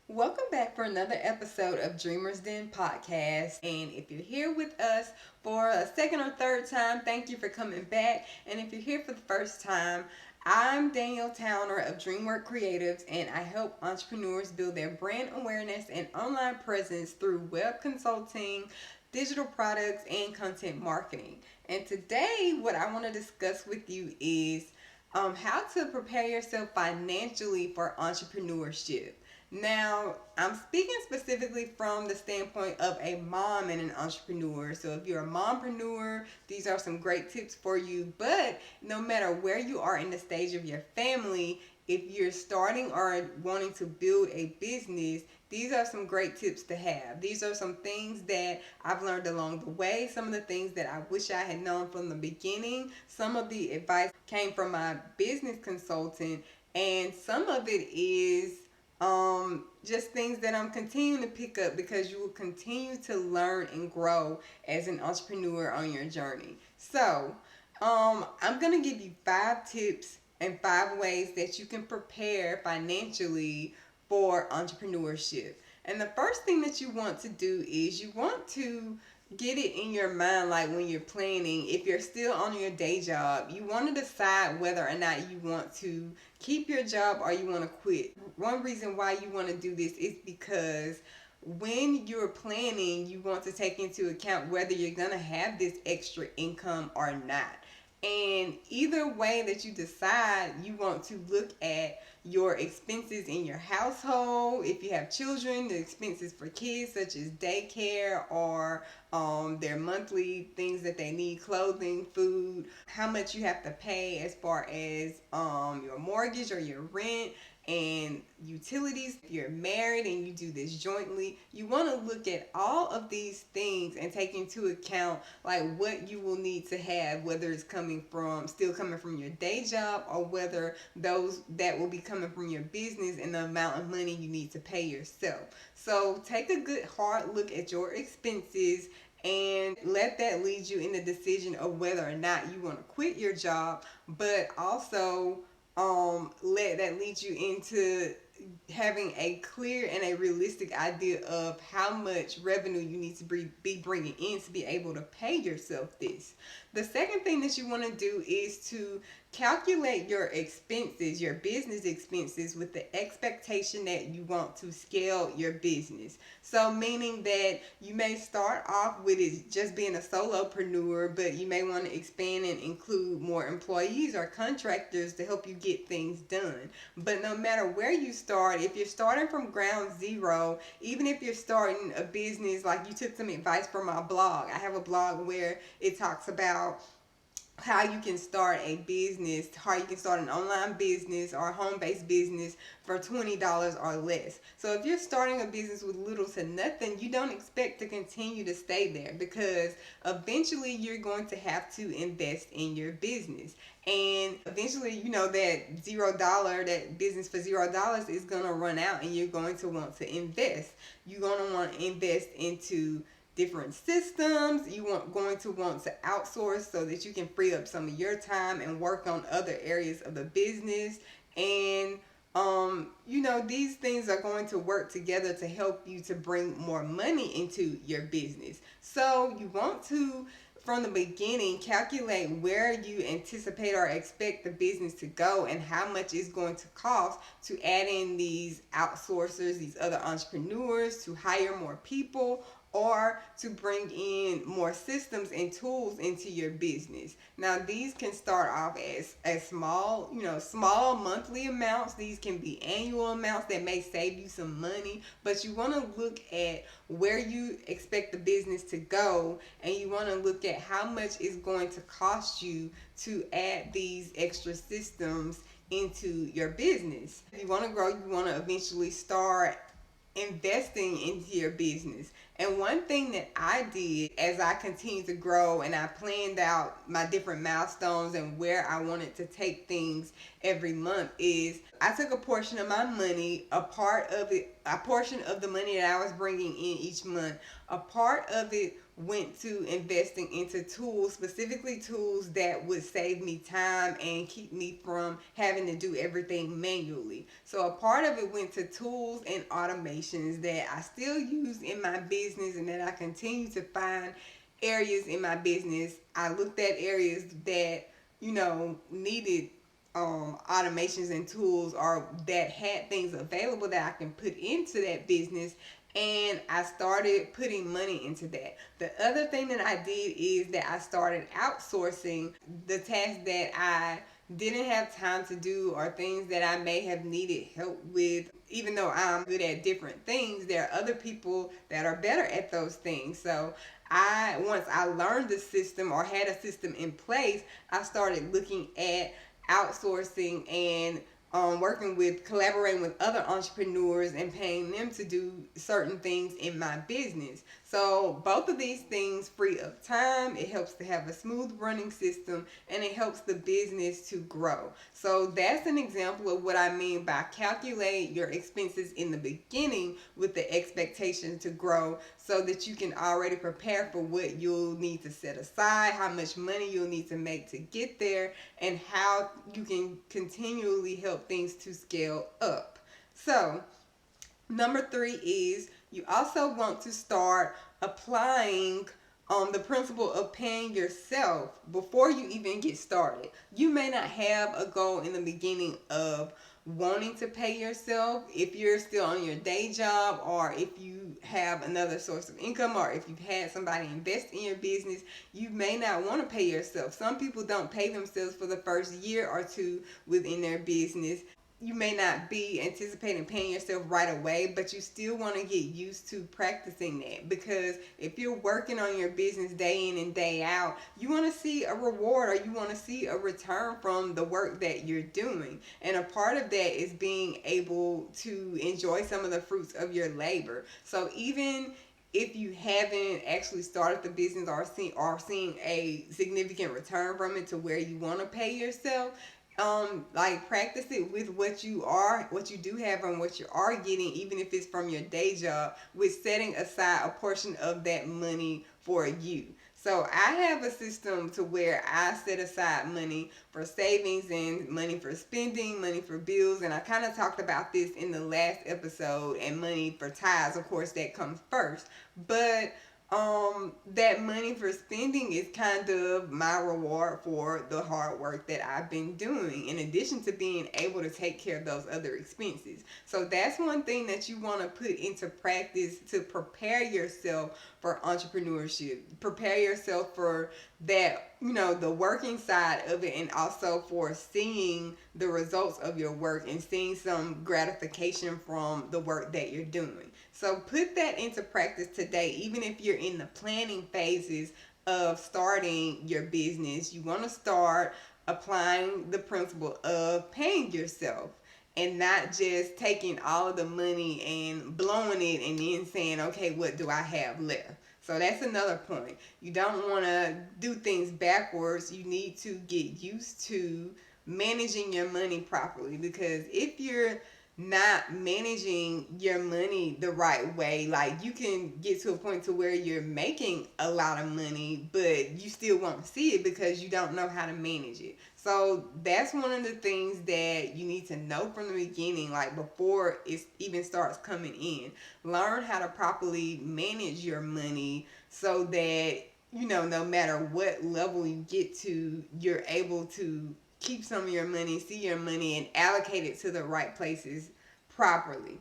Welcome back for another episode of Dreamers Den Podcast. And if you're here with us for a second or third time, thank you for coming back. And if you're here for the first time, I'm Danielle Towner of DreamWork Creatives, and I help entrepreneurs build their brand awareness and online presence through web consulting, digital products, and content marketing. And today, what I want to discuss with you is how to prepare yourself financially for entrepreneurship. Now, I'm speaking specifically from the standpoint of a mom and an entrepreneur. So, if you're a mompreneur, these are some great tips for you. But no matter where you are in the stage of your family, if you're starting or wanting to build a business, these are some great tips to have. These are some things that I've learned along the way, some of the things that I wish I had known from the beginning. Some of the advice came from my business consultant, and some of it is just things that I'm continuing to pick up because you will continue to learn and grow as an entrepreneur on your journey. So, I'm going to give you 5 tips and 5 ways that you can prepare financially for entrepreneurship. And the first thing that you want to do is you want to get it in your mind, like when you're planning, if you're still on your day job, you want to decide whether or not you want to keep your job or you want to quit. One reason why you want to do this is because when you're planning, you want to take into account whether you're going to have this extra income or not. And either way that you decide, you want to look at your expenses in your household. If you have children, the expenses for kids, such as daycare or their monthly things that they need, clothing, food, how much you have to pay as far as your mortgage or your rent and utilities. If you're married and you do this jointly, you want to look at all of these things and take into account like what you will need to have, whether it's still coming from your day job, or whether those that will be coming from your business and the amount of money you need to pay yourself. So take a good hard look at your expenses and let that lead you in the decision of whether or not you want to quit your job, but also let that lead you into having a clear and a realistic idea of how much revenue you need to be bringing in to be able to pay yourself this. The second thing that you want to do is to calculate your expenses, your business expenses, with the expectation that you want to scale your business. So, meaning that you may start off with it just being a solopreneur, but you may want to expand and include more employees or contractors to help you get things done. But no matter where you start, if you're starting from ground zero, even if you're starting a business, like you took some advice from my blog. I have a blog where it talks about how you can start a business, how you can start an online business or a home-based business for $20 or less. So if you're starting a business with little to nothing, you don't expect to continue to stay there, because eventually you're going to have to invest in your business. And eventually, that business for $0 is going to run out, and you're going to want to invest. You're going to want to invest into different systems. Going to want to outsource so that you can free up some of your time and work on other areas of the business. And these things are going to work together to help you to bring more money into your business. So you want to, from the beginning, calculate where you anticipate or expect the business to go and how much it's going to cost to add in these outsourcers, these other entrepreneurs, to hire more people, or to bring in more systems and tools into your business. Now, these can start off as small monthly amounts. These can be annual amounts that may save you some money, but you want to look at where you expect the business to go, and you want to look at how much it's going to cost you to add these extra systems into your business. If you want to grow, you want to eventually start investing into your business. And one thing that I did as I continued to grow and I planned out my different milestones and where I wanted to take things every month is I took a portion of my money, a portion of the money that I was bringing in each month, a part of it went to investing into tools, specifically tools that would save me time and keep me from having to do everything manually. So a part of it went to tools and automations that I still use in my business and that I continue to find areas in my business. I looked at areas that, needed automations and tools, or that had things available that I can put into that business, and I started putting money into that. The other thing that I did is that I started outsourcing the tasks that I didn't have time to do, or things that I may have needed help with. Even though I'm good at different things, there are other people that are better at those things. So once I learned the system or had a system in place, I started looking at outsourcing and collaborating with other entrepreneurs and paying them to do certain things in my business. So both of these things free up time. It helps to have a smooth running system, and it helps the business to grow. So that's an example of what I mean by calculate your expenses in the beginning with the expectation to grow, so that you can already prepare for what you'll need to set aside, how much money you'll need to make to get there, and how you can continually help things to scale up. So number 3 is you also want to start applying the principle of paying yourself before you even get started. You may not have a goal in the beginning of wanting to pay yourself if you're still on your day job, or if you have another source of income, or if you've had somebody invest in your business. You may not want to pay yourself. Some people don't pay themselves for the first year or two within their business. You may not be anticipating paying yourself right away, but you still want to get used to practicing that, because if you're working on your business day in and day out, you want to see a reward, or you want to see a return from the work that you're doing. And a part of that is being able to enjoy some of the fruits of your labor. So even if you haven't actually started the business or seeing a significant return from it to where you want to pay yourself, practice it with what you do have and what you are getting, even if it's from your day job, with setting aside a portion of that money for you. So I have a system to where I set aside money for savings and money for spending, money for bills, and I kind of talked about this in the last episode, and money for tithes, of course, that comes first. But that money for spending is kind of my reward for the hard work that I've been doing, in addition to being able to take care of those other expenses. So that's one thing that you want to put into practice to prepare yourself for entrepreneurship. Prepare yourself for that, the working side of it, and also for seeing the results of your work and seeing some gratification from the work that you're doing. So put that into practice today. Even if you're in the planning phases of starting your business, you want to start applying the principle of paying yourself, and not just taking all of the money and blowing it and then saying, okay, what do I have left? So that's another point. You don't want to do things backwards. You need to get used to managing your money properly, because if you're not managing your money the right way, like, you can get to a point to where you're making a lot of money, but you still won't see it because you don't know how to manage it. So that's one of the things that you need to know from the beginning, like before it even starts coming in. Learn how to properly manage your money so that, no matter what level you get to, you're able to keep some of your money, see your money, and allocate it to the right places properly.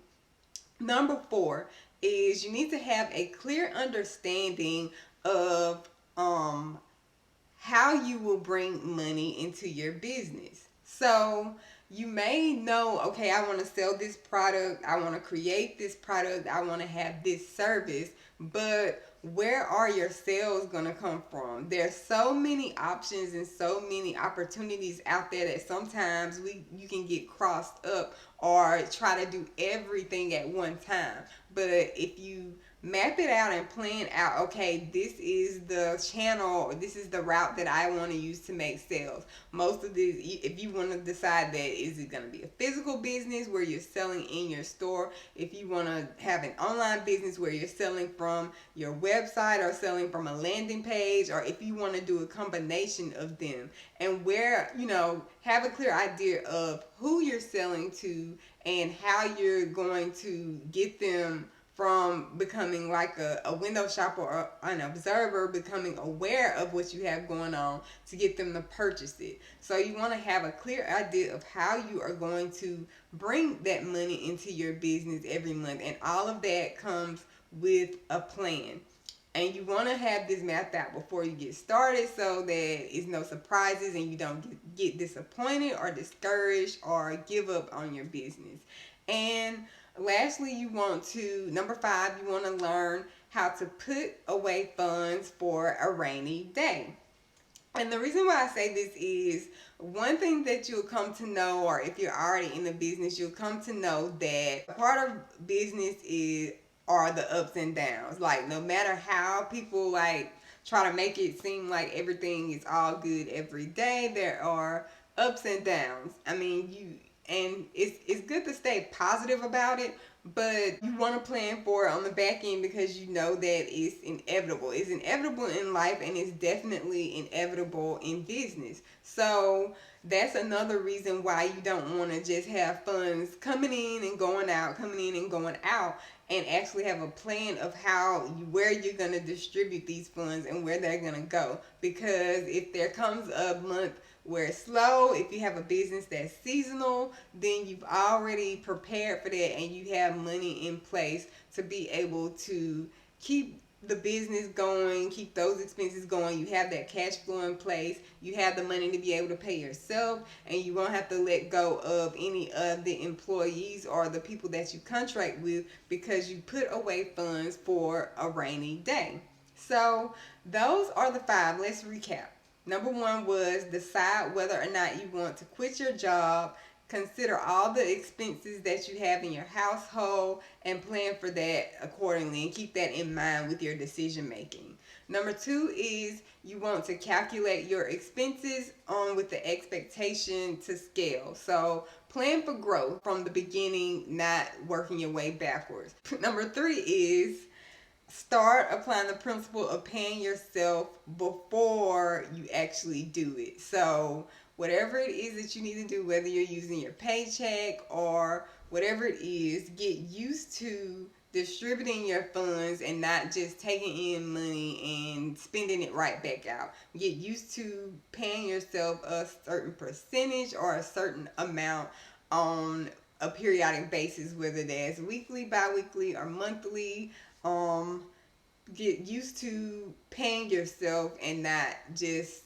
Number 4 is you need to have a clear understanding of how you will bring money into your business. So you may know, okay, I want to sell this product, I want to create this product, I want to have this service, but where are your sales going to come from? There's so many options and so many opportunities out there that sometimes you can get crossed up or try to do everything at one time. But if you map it out and plan out, okay, this is the channel, or this is the route that I want to use to make sales. Most of these, if you want to decide that, is it going to be a physical business where you're selling in your store, if you want to have an online business where you're selling from your website or selling from a landing page, or if you want to do a combination of them, and where, have a clear idea of who you're selling to and how you're going to get them from becoming like a window shopper or an observer, becoming aware of what you have going on to get them to purchase it. So you want to have a clear idea of how you are going to bring that money into your business every month. And all of that comes with a plan. And you want to have this mapped out before you get started so that it's no surprises and you don't get disappointed or discouraged or give up on your business. And lastly, number 5, you want to learn how to put away funds for a rainy day. And the reason why I say this is one thing that you'll come to know, or if you're already in the business, you'll come to know that part of business are the ups and downs. Like, no matter how people try to make it seem like everything is all good every day, there are ups and downs. I mean, it's good to stay positive about it, but you want to plan for it on the back end because you know that it's inevitable. It's inevitable in life, and it's definitely inevitable in business. So that's another reason why you don't want to just have funds coming in and going out, and actually have a plan of where you're going to distribute these funds and where they're going to go. Because if there comes a month where it's slow, if you have a business that's seasonal, then you've already prepared for that and you have money in place to be able to keep the business going, keep those expenses going. You have that cash flow in place. You have the money to be able to pay yourself, and you won't have to let go of any of the employees or the people that you contract with because you put away funds for a rainy day. So those are the 5. Let's recap. Number 1 was decide whether or not you want to quit your job. Consider all the expenses that you have in your household and plan for that accordingly, and keep that in mind with your decision making. Number 2 is you want to calculate your expenses with the expectation to scale. So plan for growth from the beginning, not working your way backwards. Number 3 is start applying the principle of paying yourself before you actually do it. So whatever it is that you need to do, whether you're using your paycheck or whatever it is, get used to distributing your funds and not just taking in money and spending it right back out. Get used to paying yourself a certain percentage or a certain amount on a periodic basis, whether that's weekly, bi-weekly, or monthly. Get used to paying yourself and not just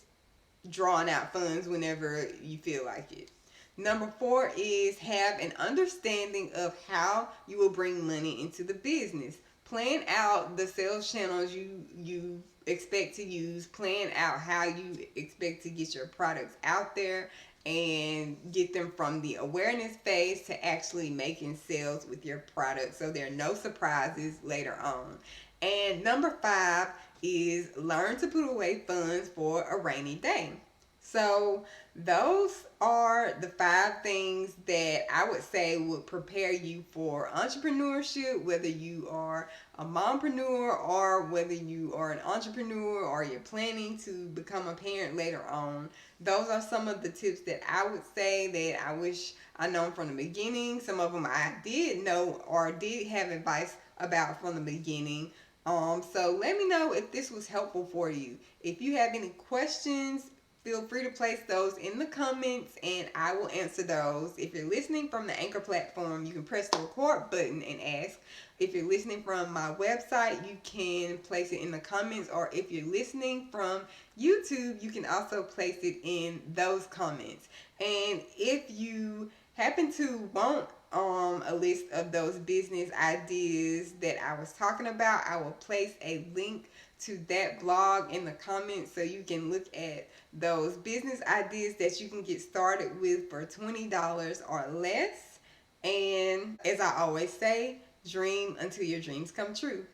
drawing out funds whenever you feel like it. Number 4 is have an understanding of how you will bring money into the business. Plan out the sales channels you expect to use. Plan out how you expect to get your products out there and get them from the awareness phase to actually making sales with your product, so there are no surprises later on. And number 5 is learn to put away funds for a rainy day. So those are the 5 things that I would say would prepare you for entrepreneurship, whether you are a mompreneur or whether you are an entrepreneur or you're planning to become a parent later on. Those are some of the tips that I would say that I wish I known from the beginning. Some of them I did know or did have advice about from the beginning. So let me know if this was helpful for you. If you have any questions, feel free to place those in the comments and I will answer those. If you're listening from the Anchor platform, you can press the record button and ask. If you're listening from my website, you can place it in the comments, or if you're listening from YouTube, you can also place it in those comments. And if you happen to want a list of those business ideas that I was talking about, I will place a link to that blog in the comments so you can look at those business ideas that you can get started with for $20 or less. And as I always say, dream until your dreams come true.